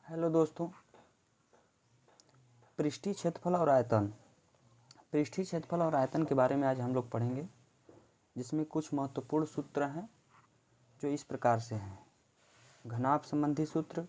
Hello दोस्तों, पृष्ठीय क्षेत्रफल और आयतन। पृष्ठीय क्षेत्रफल और आयतन के बारे में आज हम लोग पढ़ेंगे, जिसमें कुछ महत्वपूर्ण सूत्र हैं जो इस प्रकार से हैं। घनाभ संबंधी सूत्र,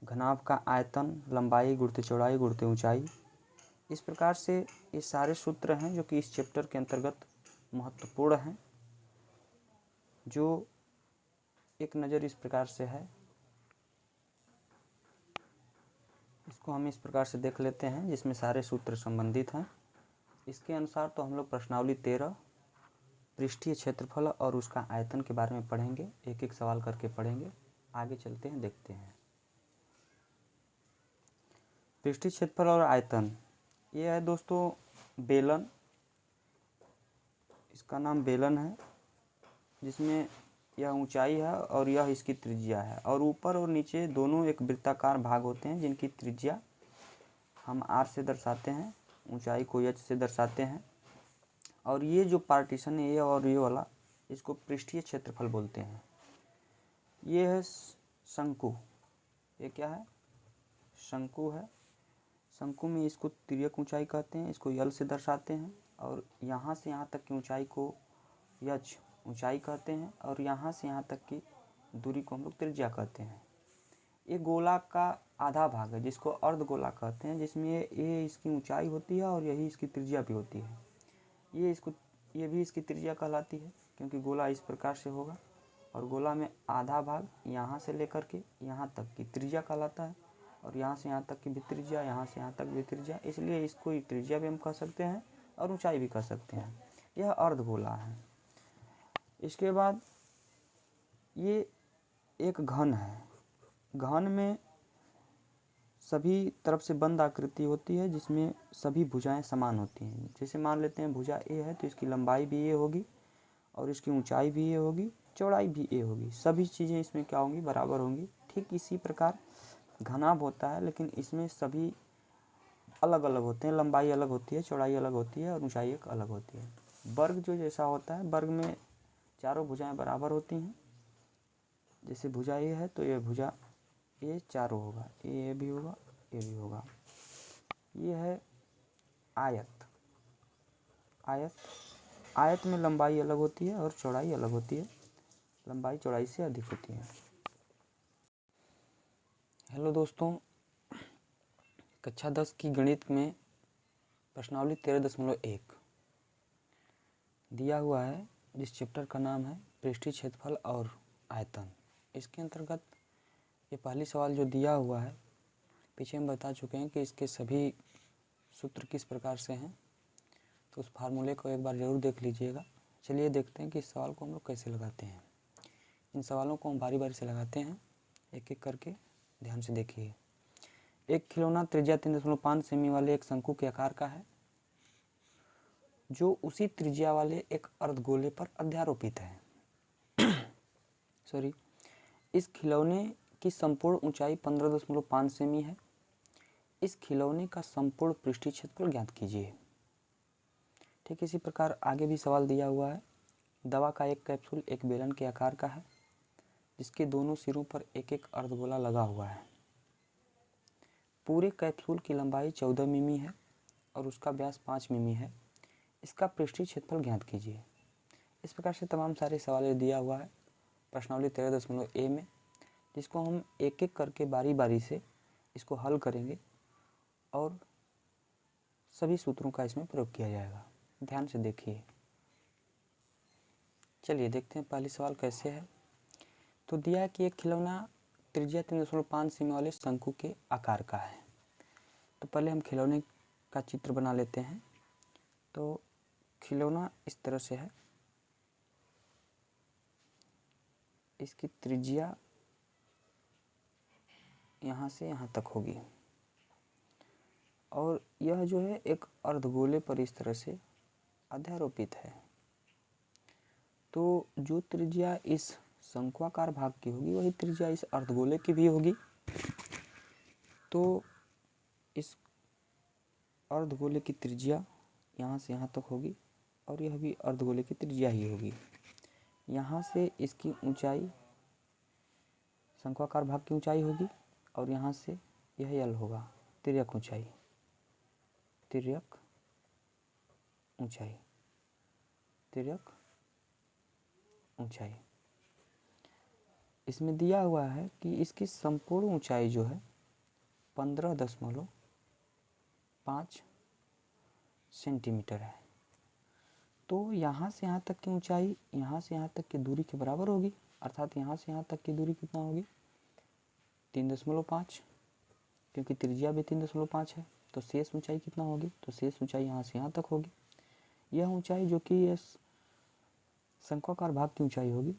घनाभ का आयतन लंबाई गुणित चौड़ाई गुणित ऊंचाई। इस प्रकार से ये सारे सूत्र हैं जो कि इस चैप्टर के अंतर्गत महत्वपूर्ण हैं। जो एक नज़र इस प्रकार से है, इसको हम इस प्रकार से देख लेते हैं, जिसमें सारे सूत्र संबंधित हैं। इसके अनुसार तो हम लोग प्रश्नावली 13 पृष्ठीय क्षेत्रफल और उसका आयतन के बारे में पढ़ेंगे। एक एक सवाल करके पढ़ेंगे। आगे चलते हैं, देखते हैं। पृष्ठीय क्षेत्रफल और आयतन, ये है दोस्तों बेलन। इसका नाम बेलन है, जिसमें यह ऊंचाई है और यह इसकी त्रिज्या है, और ऊपर और नीचे दोनों एक वृत्ताकार भाग होते हैं जिनकी त्रिज्या हम r से दर्शाते हैं, ऊंचाई को h से दर्शाते हैं। और ये जो पार्टीशन है, ये और ये वाला, इसको पृष्ठीय क्षेत्रफल बोलते हैं। ये है शंकु। ये क्या है? शंकु है। शंकु में इसको तिर्यक ऊंचाई कहते हैं, इसको यल से दर्शाते हैं। और यहाँ से यहाँ तक की ऊंचाई को यच ऊंचाई कहते हैं, और यहाँ से यहाँ तक की दूरी को हम लोग त्रिज्या कहते हैं। ये गोला का आधा भाग है, जिसको अर्धगोला कहते हैं, जिसमें ये इसकी ऊंचाई होती है और यही इसकी त्रिज्या भी होती है। ये भी इसकी त्रिज्या कहलाती है, क्योंकि गोला इस प्रकार से होगा और गोला में आधा भाग यहाँ से लेकर के यहाँ तक की त्रिज्या कहलाता है, और यहाँ से यहाँ तक की भी त्रिज्या, यहाँ से यहाँ तक भी त्रिज्या। इसलिए इसको त्रिज्या भी हम कह सकते हैं और ऊंचाई भी कह सकते हैं। यह अर्धगोला है। इसके बाद ये एक घन है। घन में सभी तरफ से बंद आकृति होती है, जिसमें सभी भुजाएं समान होती हैं। जैसे मान लेते हैं भुजा ए है, तो इसकी लंबाई भी ए होगी और इसकी ऊंचाई भी ए होगी, चौड़ाई भी ए होगी। सभी चीज़ें इसमें क्या होंगी? बराबर होंगी। ठीक इसी प्रकार घनाभ होता है, लेकिन इसमें सभी अलग अलग होते हैं। लंबाई अलग होती है, चौड़ाई अलग होती है और ऊंचाई एक अलग होती है। वर्ग जो जैसा होता है, वर्ग में चारों भुजाएं बराबर होती हैं। जैसे भुजा ए है, तो ये भुजा ए चारों होगा, ये भी होगा, ये भी होगा। ये है आयत। आयत में लंबाई अलग होती है और चौड़ाई अलग होती है। लंबाई चौड़ाई से अधिक होती है। हेलो दोस्तों, कक्षा 10 की गणित में प्रश्नावली 13.1 दिया हुआ है, जिस चैप्टर का नाम है पृष्ठीय क्षेत्रफल और आयतन। इसके अंतर्गत ये पहली सवाल जो दिया हुआ है, पीछे हम बता चुके हैं कि इसके सभी सूत्र किस प्रकार से हैं, तो उस फार्मूले को एक बार ज़रूर देख लीजिएगा। चलिए देखते हैं कि इस सवाल को हम लोग कैसे लगाते हैं। इन सवालों को हम बारी बारी से लगाते हैं, एक एक करके। ध्यान से देखिए। एक खिलौना त्रिज्या 3.5 सेमी वाले एक शंकु के आकार का है, जो उसी त्रिज्या वाले एक अर्धगोले पर अध्यारोपित है। इस खिलौने की संपूर्ण ऊंचाई 15.5 सेमी है। इस खिलौने का संपूर्ण पृष्ठीय क्षेत्रफल ज्ञात कीजिए। ठीक इसी प्रकार आगे भी सवाल दिया हुआ है। दवा का एक कैप्सूल एक बेलन के आकार का है, जिसके दोनों सिरों पर एक एक अर्धगोला लगा हुआ है। पूरे कैप्सूल की लंबाई 14 मिमी है और उसका व्यास 5 मिमी है। इसका पृष्ठीय क्षेत्रफल ज्ञात कीजिए। इस प्रकार से तमाम सारे सवाल दिया हुआ है प्रश्नावली 13.a में, जिसको हम एक एक करके बारी बारी से इसको हल करेंगे और सभी सूत्रों का इसमें प्रयोग किया जाएगा। ध्यान से देखिए। चलिए देखते हैं पहली सवाल कैसे है। तो दिया है कि एक खिलौना त्रिज्या 3.5 सेमी वाले शंकु के आकार का है। तो पहले हम खिलौने का चित्र बना लेते हैं। तो खिलौना इस तरह से है। इसकी त्रिज्या यहाँ से यहाँ तक होगी, और यह जो है एक अर्धगोले पर इस तरह से अध्यारोपित है। तो जो त्रिज्या इस शंक्वाकार भाग की होगी, वही त्रिज्या इस अर्धगोले की भी होगी। तो इस अर्धगोले की त्रिज्या यहाँ से यहाँ तक होगी, और यह भी अर्धगोले की त्रिज्या ही होगी। यहाँ से इसकी ऊंचाई, शंक्वाकार भाग की ऊंचाई होगी, और यहाँ से यह L होगा, तिर्यक ऊंचाई, तिर्यक ऊंचाई, तिर्यक ऊंचाई। इसमें दिया हुआ है कि इसकी संपूर्ण ऊंचाई जो है 15.5 सेंटीमीटर है। तो यहाँ से यहाँ तक की ऊंचाई यहाँ से यहाँ तक की दूरी के बराबर होगी, अर्थात यहाँ से यहाँ तक की दूरी कितना होगी 3.5, क्योंकि त्रिज्या भी 3.5 है। तो शेष ऊंचाई कितना होगी, तो शेष ऊंचाई यहाँ से यहाँ तक होगी। यह ऊंचाई जो कि इस शंक्वाकार भाग की ऊंचाई होगी,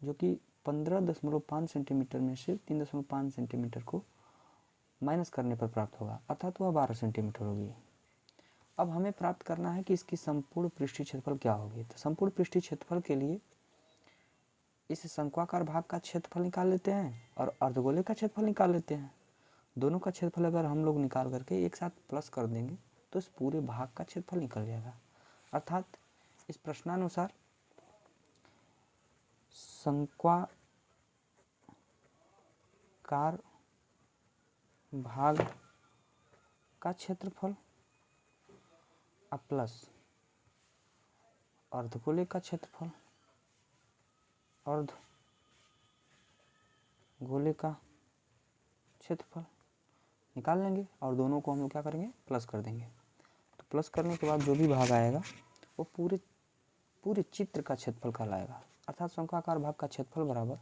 जो कि 15.5 सेंटीमीटर में से 3.5 सेंटीमीटर को माइनस करने पर प्राप्त होगा, अर्थात वह 12 सेंटीमीटर होगी। अब हमें प्राप्त करना है कि इसकी संपूर्ण पृष्ठीय क्षेत्रफल क्या होगी। तो संपूर्ण पृष्ठीय क्षेत्रफल के लिए इस शंक्वाकार भाग का क्षेत्रफल निकाल लेते हैं और अर्धगोले का क्षेत्रफल निकाल लेते हैं। दोनों का क्षेत्रफल अगर हम लोग निकाल करके एक साथ प्लस कर देंगे तो इस पूरे भाग का क्षेत्रफल निकल जाएगा। अर्थात इस प्रश्नानुसार शंक्वाकार भाग का क्षेत्रफल प्लस अर्धगोले का क्षेत्रफल, अर्धगोले का क्षेत्रफल निकाल लेंगे और दोनों को हम लोग क्या करेंगे, प्लस कर देंगे। तो प्लस करने के बाद जो भी भाग आएगा वो पूरे चित्र का क्षेत्रफल कहलाएगा। अर्थात शंक्वाकार भाग का क्षेत्रफल बराबर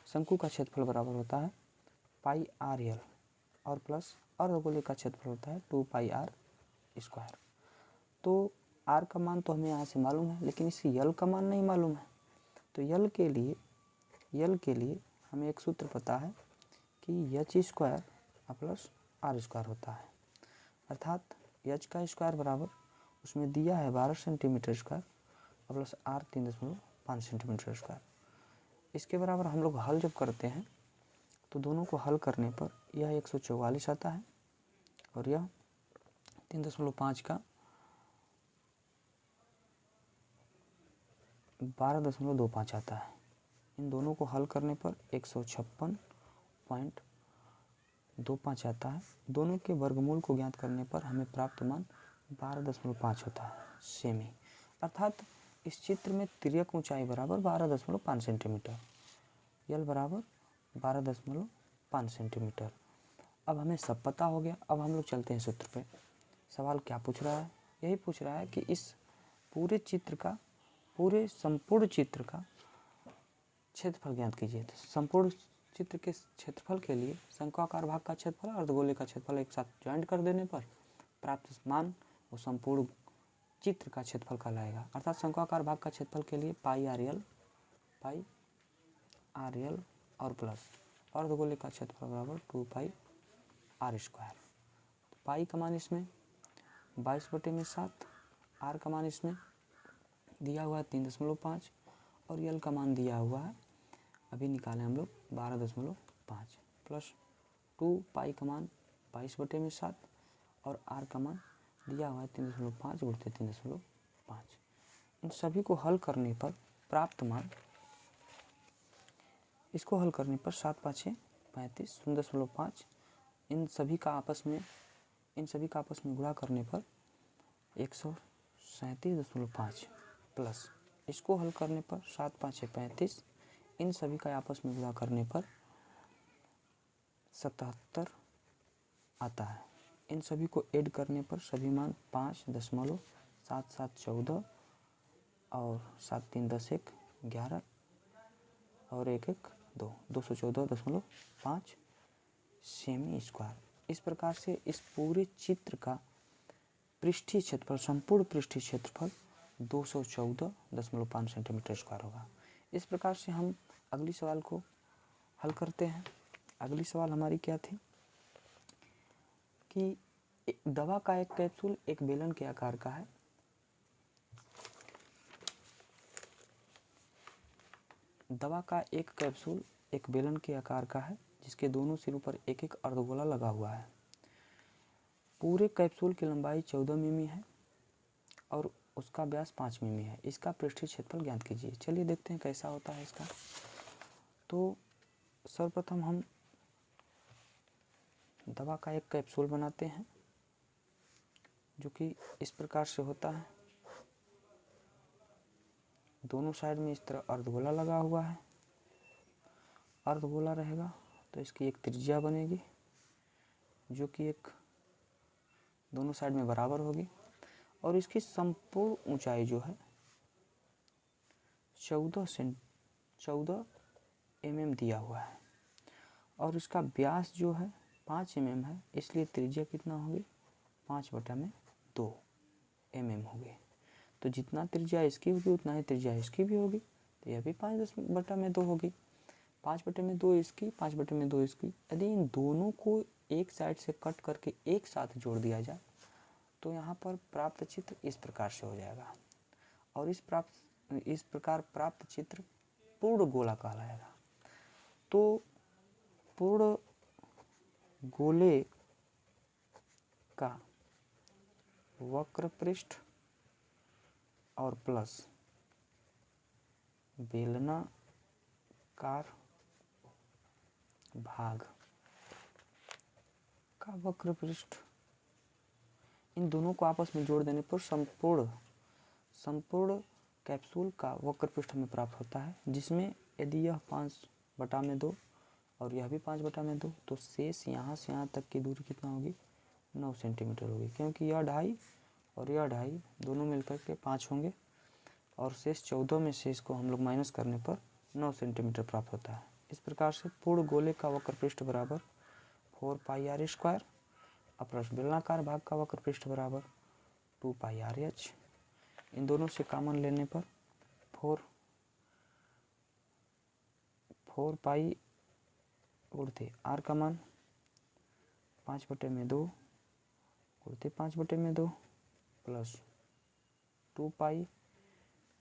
शंकु का क्षेत्रफल बराबर होता है पाई आर एल और प्लस अर्धगोले का क्षेत्रफल होता है 2 पाई आर स्क्वायर। तो आर का मान तो हमें यहाँ से मालूम है, लेकिन इस यल का मान नहीं मालूम है। तो यल के लिए हमें एक सूत्र पता है कि H square plus R square होता है। अर्थात एच का स्क्वायर बराबर उसमें दिया है 12 centimetre square plus R 3.5 centimetre square. इसके बराबर हम लोग हल जब करते हैं तो दोनों को हल करने पर यह 144 आता है और यह 3.5 का 12.25 आता है। इन दोनों को हल करने पर 156.25 आता है। दोनों के वर्गमूल को ज्ञात करने पर हमें प्राप्त मान 12.5 होता है, सेमी। अर्थात इस चित्र में तिर्यक ऊंचाई बराबर 12.5 सेंटीमीटर, यल बराबर 12.5 सेंटीमीटर। अब हमें सब पता हो गया। अब हम लोग चलते हैं सूत्र पे। सवाल क्या पूछ रहा है, यही पूछ रहा है कि इस पूरे संपूर्ण चित्र का क्षेत्रफल ज्ञात कीजिए। तो संपूर्ण चित्र के क्षेत्रफल के लिए शंक्वाकार भाग का क्षेत्रफल और अर्धगोले का क्षेत्रफल एक साथ ज्वाइंट कर देने पर प्राप्त मान वो संपूर्ण चित्र का क्षेत्रफल कहलाएगा। अर्थात शंक्वाकार भाग का क्षेत्रफल के लिए पाई आर एल और प्लस अर्धगोले का क्षेत्रफल बराबर 2 पाई आर स्क्वायर। तो पाई का मान इसमें 22/7, आर का मान इसमें दिया हुआ है 3.5 और यल का मान दिया हुआ है अभी निकाले हम लोग 12.5 प्लस 2 पाई का मान 22/7 और आर का मान दिया हुआ है 3.5 गुणित 3.5। इन सभी को हल करने पर प्राप्त मान, इसको हल करने पर 7 × 5 = 35, 0.5 इन सभी का आपस में गुणा करने पर 137.5 प्लस इसको हल करने पर 7 × 5 = 35 इन सभी का आपस में गुणा करने पर 77 आता है। इन सभी को ऐड करने पर सभी मान 5.7714 और 7 × 3 = 10, 1 = 11 और 1 × 1 = 2, 214.5 सेमी स्क्वायर। इस प्रकार से इस पूरे चित्र का पृष्ठीय क्षेत्रफल, संपूर्ण पृष्ठीय क्षेत्रफल 214.5 सेंटीमीटर स्क्वायर होगा। इस प्रकार से हम अगली सवाल को हल करते हैं। अगली सवाल हमारी क्या थी कि दवा का एक कैप्सूल एक बेलन के आकार का है। दवा का एक कैप्सूल एक बेलन के आकार का है जिसके दोनों सिरों पर एक एक अर्धगोला लगा हुआ है। पूरे कैप्सूल की लंबाई 14 मिमी है और उसका व्यास 5 मिमी है। इसका पृष्ठीय क्षेत्रफल ज्ञात कीजिए। चलिए देखते हैं कैसा होता है इसका। तो सर्वप्रथम हम दवा का एक कैप्सूल बनाते हैं जो कि इस प्रकार से होता है। दोनों साइड में इस तरह अर्धगोला लगा हुआ है। अर्धगोला रहेगा तो इसकी एक त्रिज्या बनेगी जो कि एक दोनों साइड में बराबर होगी और इसकी संपूर्ण ऊंचाई जो है 14 mm दिया हुआ है और इसका व्यास जो है 5 mm है, इसलिए त्रिज्या कितना होगी 5/2 mm होगी। तो जितना त्रिज्या इसकी होगी उतना ही त्रिज्या इसकी भी होगी, तो यह भी 5/2 होगी। 5/2 इसकी, 5/2 इसकी। यदि इन दोनों को एक साइड से कट करके एक साथ जोड़ दिया जाए तो यहाँ पर प्राप्त चित्र इस प्रकार से हो जाएगा और इस प्रकार प्राप्त चित्र पूर्ण गोला कहलाएगा। तो पूर्ण गोले का वक्र पृष्ठ और प्लस बेलनाकार भाग का वक्र पृष्ठ, इन दोनों को आपस में जोड़ देने पर संपूर्ण कैप्सूल का वक्र पृष्ठ हमें प्राप्त होता है, जिसमें यदि यह 5/2 और यह भी 5/2 तो शेष यहाँ से यहाँ तक की दूरी कितना होगी 9 सेंटीमीटर होगी, क्योंकि यह 2.5 और यह 2.5 दोनों मिलकर के 5 होंगे और शेष 14 में से इसको हम लोग माइनस करने पर 9 सेंटीमीटर प्राप्त होता है। इस प्रकार से पूर्ण गोले का वक्र पृष्ठ बराबर 4πr² और प्लस बेलनाकार भाग का वक्र पृष्ठ बराबर 2πrh। इन दोनों से कॉमन लेने पर 4π गुणित r का मान 5/2 गुणित 5/2 प्लस 2π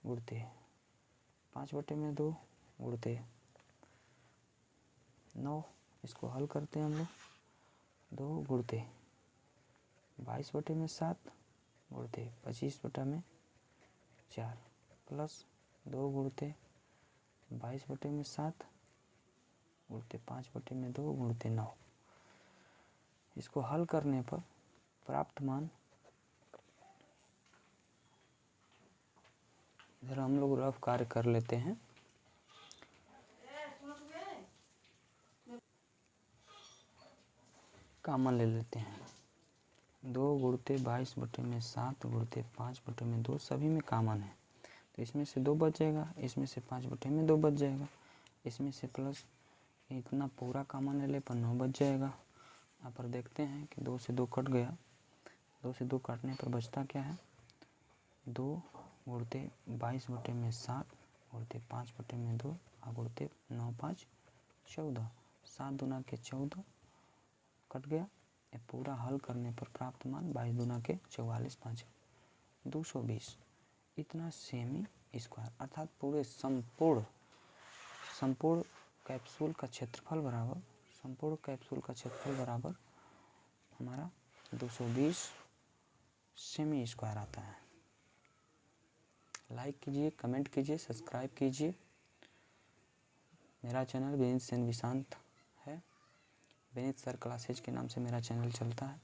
गुणित 5/2 गुणित 9, इसको हल करते हैं हम लोग। 2 गुणित 22/7 गुणित 25/4 प्लस 2 गुणित 22/7 गुणित 5/2 गुणित 9। इसको हल करने पर प्राप्त मान, इधर हम लोग रफ कार्य कर लेते हैं। कॉमन ले लेते हैं। 2 गुणित 22/7 गुणित 5/2 सभी में कॉमन है, तो इसमें से 2 बच जाएगा, इसमें से 5/2 बच जाएगा, इसमें से प्लस इतना पूरा कॉमन ले ले पर 9 बच जाएगा। यहाँ पर देखते हैं कि 2 से 2 कट गया, 2 से 2 काटने पर बचता क्या है 2 गुणित 22/7 गुणित 5/2 और गुणित 9 5 14, 7 दूना के 14 कट गया। ये पूरा हल करने पर प्राप्त मान 22 दूना के 44 5 220 इतना सेमी स्क्वायर, अर्थात पूरे संपूर्ण कैप्सूल का क्षेत्रफल बराबर हमारा 220 सेमी स्क्वायर आता है। लाइक कीजिए, कमेंट कीजिए, सब्सक्राइब कीजिए। मेरा चैनल विनीत सेन विशांत है। विनीत सर क्लासेज के नाम से मेरा चैनल चलता है।